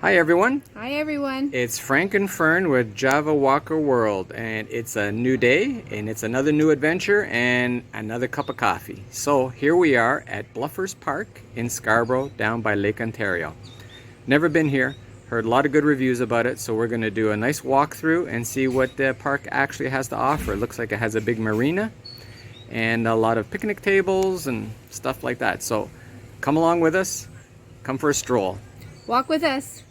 Hi everyone, Hi everyone. it's Frank and Fern with Java Walker World, and it's a new day and it's another new adventure and another cup of coffee. So here we are at Bluffers Park in Scarborough down by Lake Ontario. Never been here, heard a lot of good reviews about it, so we're going to do a nice walkthrough and see what the park actually has to offer. It looks like it has a big marina and a lot of picnic tables and stuff like that. So come along with us, come for a stroll. Walk with us.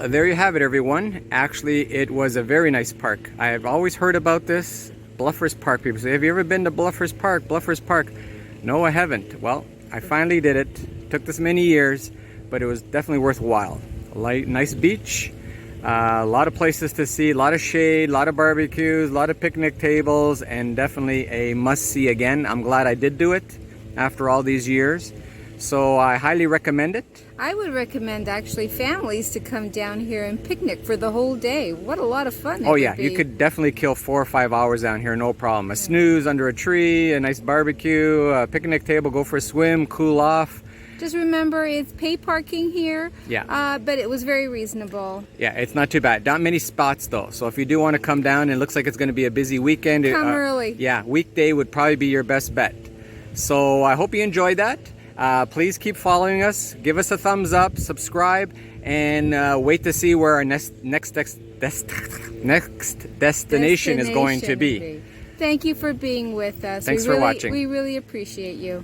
Well, there you have it, everyone. Actually, it was a very nice park. I have always heard about this Bluffers Park. People say, have you ever been to Bluffers Park? Bluffers Park. No, I haven't. Well, I finally did it. Took this many years, but it was definitely worthwhile. Nice beach, a lot of places to see, a lot of shade, a lot of barbecues, a lot of picnic tables, and definitely a must-see again. I'm glad I did do it after all these years. So I highly recommend it. I would recommend actually families to come down here and picnic for the whole day. What a lot of fun. Oh yeah, you could definitely kill 4 or 5 hours down here, no problem. A snooze under a tree, a nice barbecue, a picnic table, go for a swim, cool off. Just remember, it's pay parking here. Yeah. But it was very reasonable. Yeah, it's not too bad. Not many spots though. So if you do want to come down, and it looks like it's going to be a busy weekend. Come early. Yeah, weekday would probably be your best bet. So I hope you enjoyed that. Please keep following us. Give us a thumbs up, subscribe, and wait to see where our next destination is going to be. Thank you for being with us. Thanks for watching. We really appreciate you.